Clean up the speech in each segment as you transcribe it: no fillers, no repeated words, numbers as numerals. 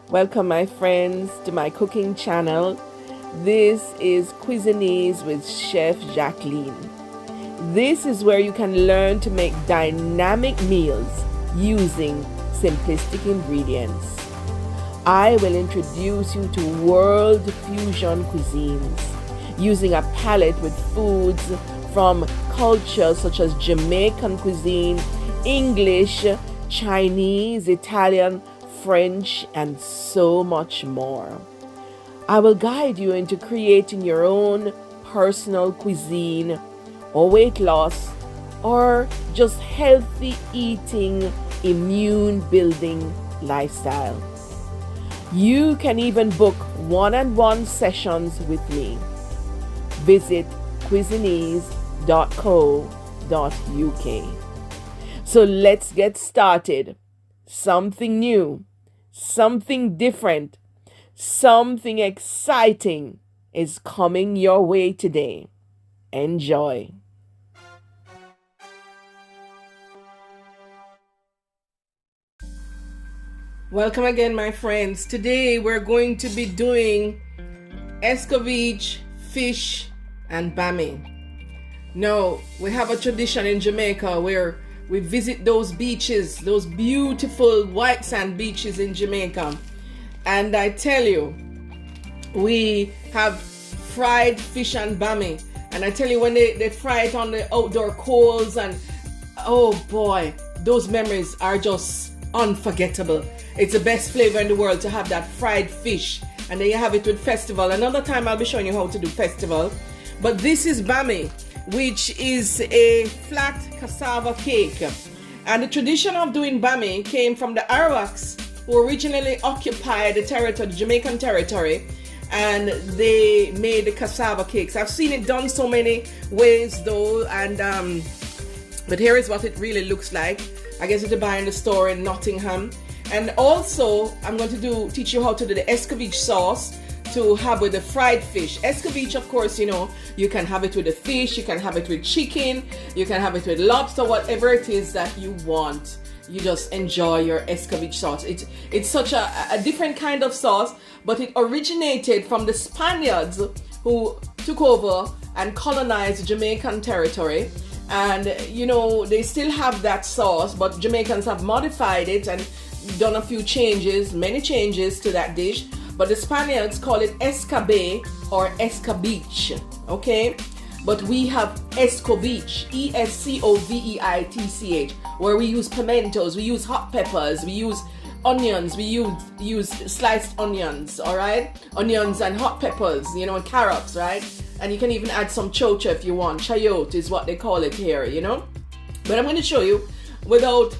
Welcome, my friends, to my cooking channel. This is Cuisinease with Chef Jacqueline. This is where you can learn to make dynamic meals using simplistic ingredients. I will introduce you to world fusion cuisines using a palette with foods from cultures such as Jamaican cuisine, English, Chinese, Italian, French, and so much more. I will guide you into creating your own personal cuisine or weight loss or just healthy eating, immune building lifestyle. You can even book one-on-one sessions with me. Visit cuisinease.co.uk. So let's get started. Something new, something different, something exciting is coming your way today. Enjoy. Welcome again, my friends. Today we're going to be doing Escoveitch Fish and Bammy. Now, we have a tradition in Jamaica where we visit those beaches, those beautiful white sand beaches in Jamaica. And I tell you, we have fried fish and Bammy. And I tell you, when they fry it on the outdoor coals, and oh boy, those memories are just unforgettable. It's the best flavor in the world to have that fried fish. And then you have it with festival. Another time I'll be showing you how to do festival. But this is Bammy, which is a flat cassava cake. And the tradition of doing Bammy came from the Arawaks, who originally occupied the territory, the Jamaican territory, and they made the cassava cakes. I've seen it done so many ways though, and but here is what it really looks like. I guess you can buy in the store in Nottingham. And also, I'm going to teach you how to do the Escoveitch sauce to have with the fried fish. Escoveitch, of course, you can have it with the fish, you can have it with chicken, you can have it with lobster, whatever it is that you want. You just enjoy your Escoveitch sauce. It's such a different kind of sauce, but it originated from the Spaniards who took over and colonized Jamaican territory. And they still have that sauce, but Jamaicans have modified it and done a few changes, many changes to that dish. But the Spaniards call it escabeche or escabeche, okay? But we have Escoveitch, Escoveitch, where we use pimentos, we use hot peppers, we use onions, we use sliced onions, all right? Onions and hot peppers, and carrots, right? And you can even add some chocha if you want. Chayote is what they call it here, But I'm going to show you without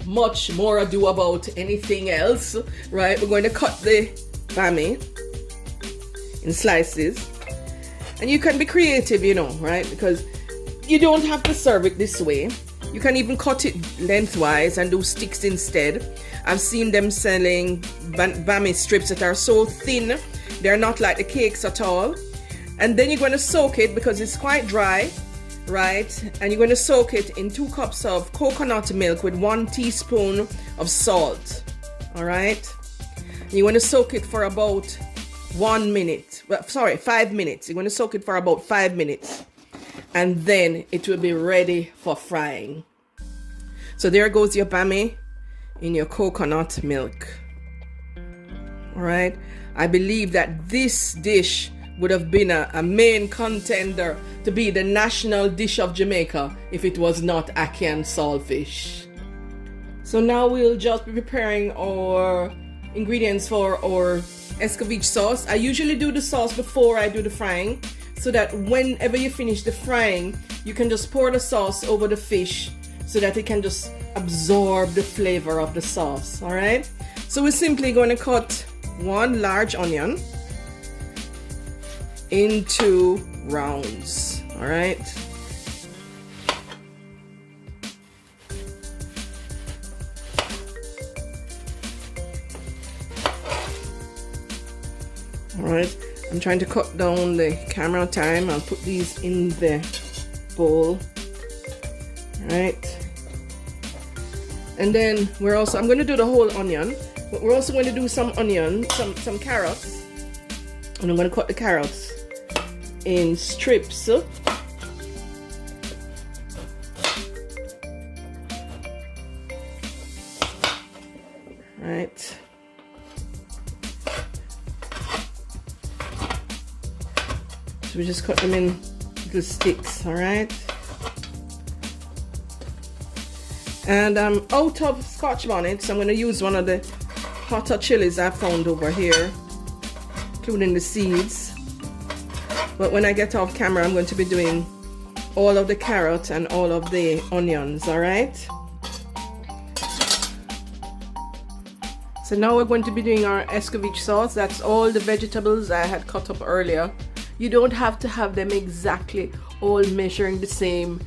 much more ado about anything else, right? We're going to cut the Bammy in slices, and you can be creative, right? Because you don't have to serve it this way. You can even cut it lengthwise and do sticks instead. I've seen them selling Bammy strips that are so thin, they're not like the cakes at all. And then you're going to soak it because it's quite dry, right? And you're going to soak it in 2 cups of coconut milk with 1 teaspoon of salt, all right? You're going to soak it for about 5 minutes. You're going to soak it for about 5 minutes, and then it will be ready for frying. So there goes your Bammy in your coconut milk. All right. I believe that this dish would have been a main contender to be the national dish of Jamaica if it was not ackee and saltfish. So now we'll just be preparing our ingredients for our Escoveitch sauce. I usually do the sauce before I do the frying, so that whenever you finish the frying, you can just pour the sauce over the fish so that it can just absorb the flavor of the sauce, all right? So we're simply going to cut 1 large onion into rounds, all right? All right, I'm trying to cut down the camera time. I'll put these in the bowl, all right? And then I'm going to do the whole onion. But we're also going to do some onions, some carrots. And I'm going to cut the carrots in strips. Right. So we just cut them in little sticks, all right? And I'm out of Scotch bonnet, so I'm going to use one of the hotter chilies I found over here, including the seeds. But when I get off camera, I'm going to be doing all of the carrot and all of the onions, all right? So now we're going to be doing our Escoveitch sauce. That's all the vegetables I had cut up earlier. You don't have to have them exactly all measuring the same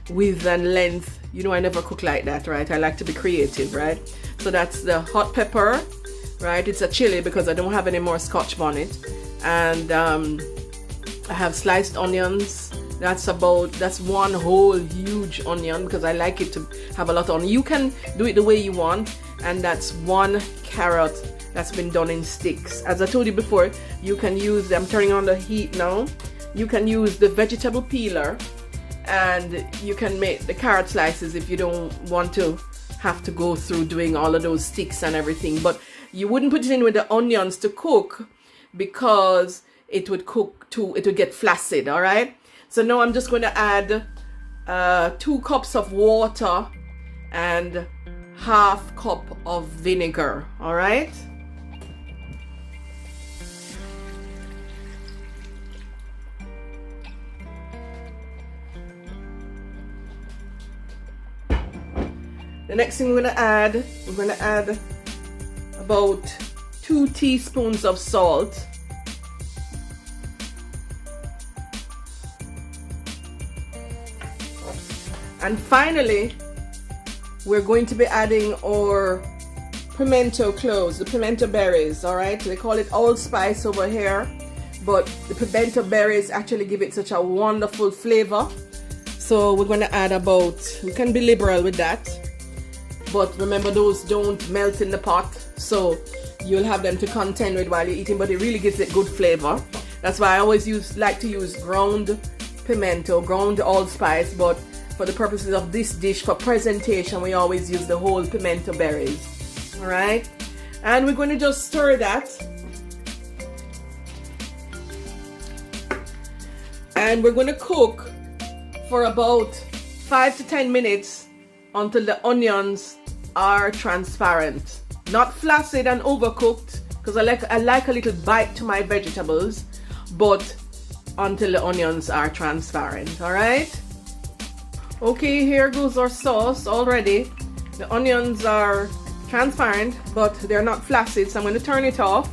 width and length. You know, I never cook like that, right? I like to be creative, right? So that's the hot pepper, right? It's a chili because I don't have any more Scotch bonnet. And I have sliced onions. That's one whole huge onion because I like it to have a lot on. You can do it the way you want. And that's one carrot that's been done in sticks. As I told you before, you can use, I'm turning on the heat now, you can use the vegetable peeler and you can make the carrot slices if you don't want to have to go through doing all of those sticks and everything. But you wouldn't put it in with the onions to cook because it would cook too, it would get flaccid, all right? So now I'm just going to add 2 cups of water and half cup of vinegar, all right? The next thing we're going to add about 2 teaspoons of salt. And finally, we're going to be adding our pimento cloves, the pimento berries, all right? They call it allspice over here, but the pimento berries actually give it such a wonderful flavor. So we're going to add about, we can be liberal with that, but remember those don't melt in the pot, so you'll have them to contend with while you're eating, but it really gives it good flavor. That's why I always like to use ground pimento, ground allspice, but for the purposes of this dish, for presentation, we always use the whole pimento berries. All right, and we're going to just stir that, and we're going to cook for about 5 to 10 minutes until the onions are transparent, not flaccid and overcooked, because I like a little bite to my vegetables, but until the onions are transparent. All right. Okay, here goes our sauce already. The onions are transparent, but they're not flaccid, so I'm going to turn it off.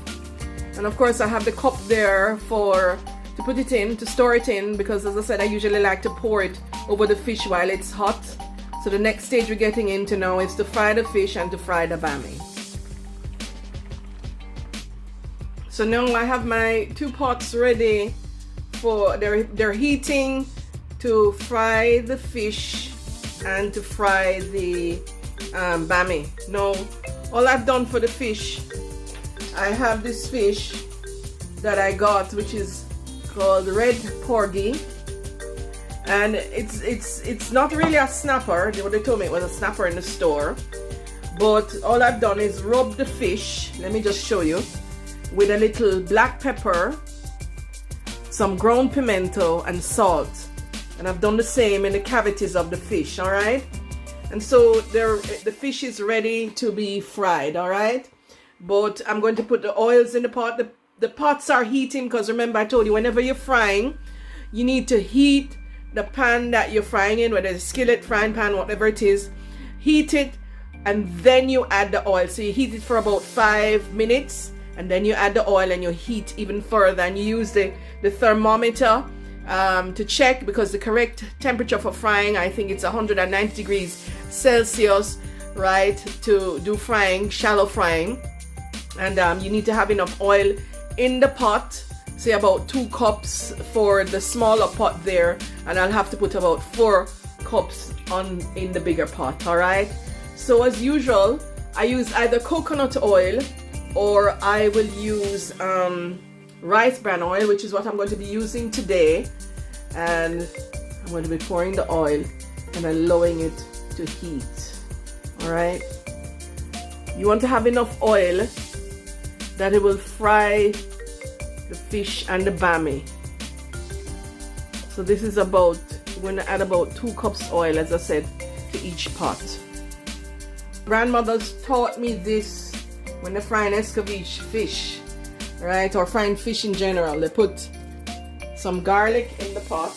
And of course, I have the cup there to put it in, to store it in, because as I said, I usually like to pour it over the fish while it's hot. So the next stage we're getting into now is to fry the fish and to fry the bammy. So now I have my 2 pots ready for, they're heating to fry the fish and to fry the bammy. Now, all I've done for the fish, I have this fish that I got, which is called red porgy, and it's not really a snapper. They told me it was a snapper in the store, but all I've done is rub the fish. Let me just show you, with a little black pepper, some ground pimento, and salt. And I've done the same in the cavities of the fish, all right? And so the fish is ready to be fried, all right? But I'm going to put the oils in the pot. The pots are heating because remember I told you whenever you're frying, you need to heat the pan that you're frying in, whether it's a skillet, frying pan, whatever it is. Heat it and then you add the oil. So you heat it for about 5 minutes and then you add the oil and you heat even further, and you use the thermometer to check, because the correct temperature for frying, I think it's 190 degrees Celsius, right, to do frying, shallow frying. And you need to have enough oil in the pot, say about 2 cups for the smaller pot there, and I'll have to put about 4 cups in the bigger pot. All right, so as usual, I use either coconut oil or I will use rice bran oil, which is what I'm going to be using today. And I'm going to be pouring the oil and allowing it to heat. Alright, you want to have enough oil that it will fry the fish and the bammy. So this is about, we're going to add about 2 cups oil, as I said, to each pot. Grandmothers taught me this when they're frying Escoveitch fish, right, or frying fish in general. They put some garlic in the pot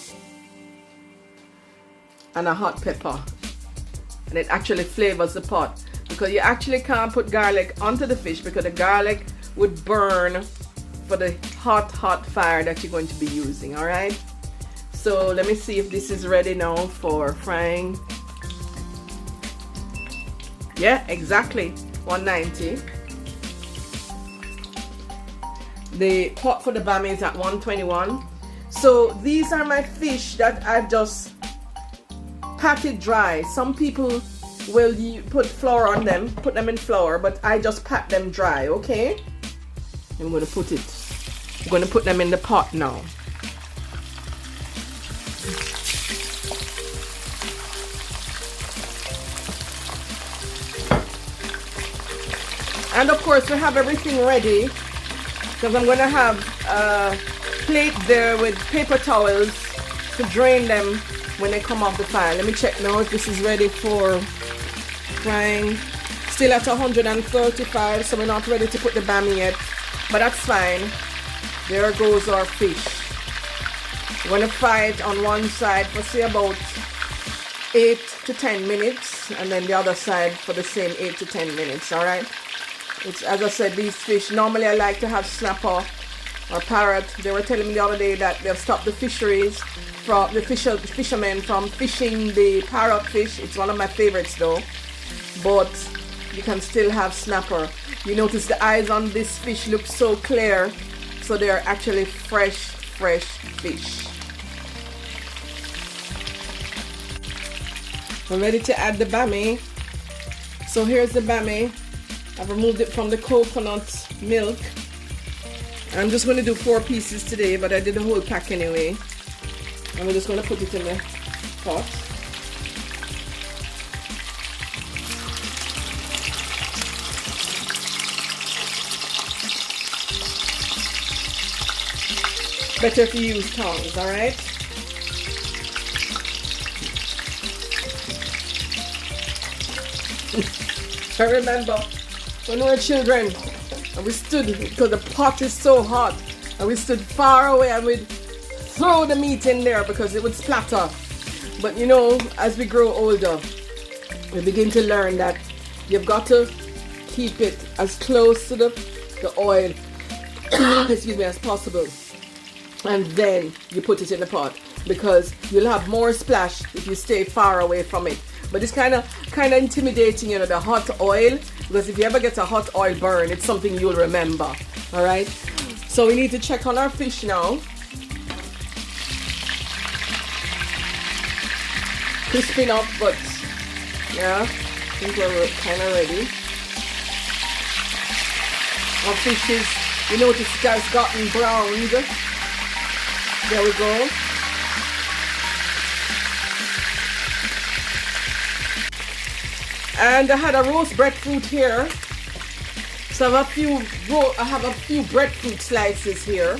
and a hot pepper, and it actually flavors the pot, because you actually can't put garlic onto the fish because the garlic would burn for the hot fire that you're going to be using. All right, so let me see if this is ready now for frying. Yeah, exactly 190. The pot for the bammy is at 121. So these are my fish that I've just patted dry. Some people will put flour on them, put them in flour, but I just pat them dry. Okay, I'm going to put them in the pot now. And of course we have everything ready, because I'm going to have a plate there with paper towels to drain them when they come off the fire. Let me check now if this is ready for frying. Still at 135, so we're not ready to put the bammy yet, but that's fine. There goes our fish. We're going to fry it on one side for say about 8 to 10 minutes, and then the other side for the same 8 to 10 minutes. All right. It's, as I said, these fish, normally I like to have snapper or parrot. They were telling me the other day that they've stopped the fisheries from the fishermen from fishing the parrot fish. It's one of my favorites though, but you can still have snapper. You notice the eyes on this fish look so clear, so they are actually fresh fish. I'm ready to add the bammy. So here's the bammy. I've removed it from the coconut milk. I'm just going to do 4 pieces today, but I did the whole pack anyway. And we're just going to put it in the pot. Better if you use tongs, alright? I remember when we were children, and we stood, because the pot is so hot, and we stood far away and we'd throw the meat in there because it would splatter. But you know, as we grow older, we begin to learn that you've got to keep it as close to the oil excuse me, as possible, and then you put it in the pot, because you'll have more splash if you stay far away from it. But it's kind of intimidating, you know, the hot oil, because if you ever get a hot oil burn, it's something you'll remember. All right, so we need to check on our fish now. Crisping up, but yeah, I think we're kind of ready. Our fish is, you notice it has gotten browned. There we go. And I had a roast breadfruit here, so I have a few breadfruit slices here.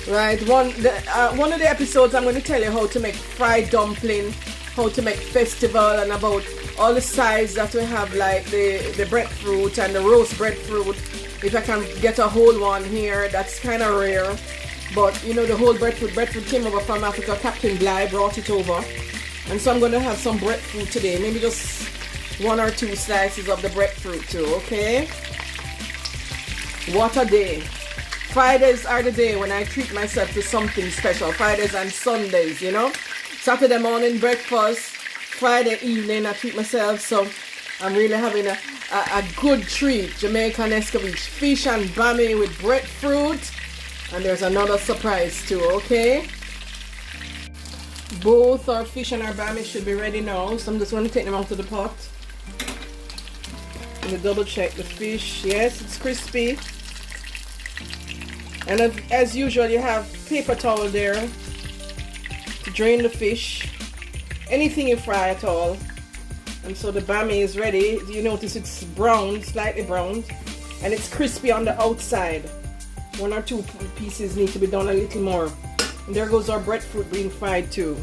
Right, one of the episodes I'm going to tell you how to make fried dumpling, how to make festival, and about all the sides that we have, like the breadfruit and the roast breadfruit. If I can get a whole one here, that's kind of rare. But you know, the whole breadfruit came over from Africa. Captain Bly brought it over, and so I'm going to have some breadfruit today. Maybe just 1 or 2 slices of the breadfruit too. Okay. What a day! Fridays are the day when I treat myself to something special. Fridays and Sundays, you know. Saturday morning breakfast, Friday evening I treat myself. So I'm really having a good treat. Jamaican Escoveitch fish and bammy with breadfruit. And there's another surprise too, okay? Both our fish and our bammy should be ready now. So I'm just going to take them out of the pot. I'm gonna double check the fish. Yes, it's crispy. And as usual, you have paper towel there to drain the fish. Anything you fry at all. And so the bammy is ready. You notice it's brown, slightly browned, and it's crispy on the outside. One or two pieces need to be done a little more. And there goes our breadfruit being fried too.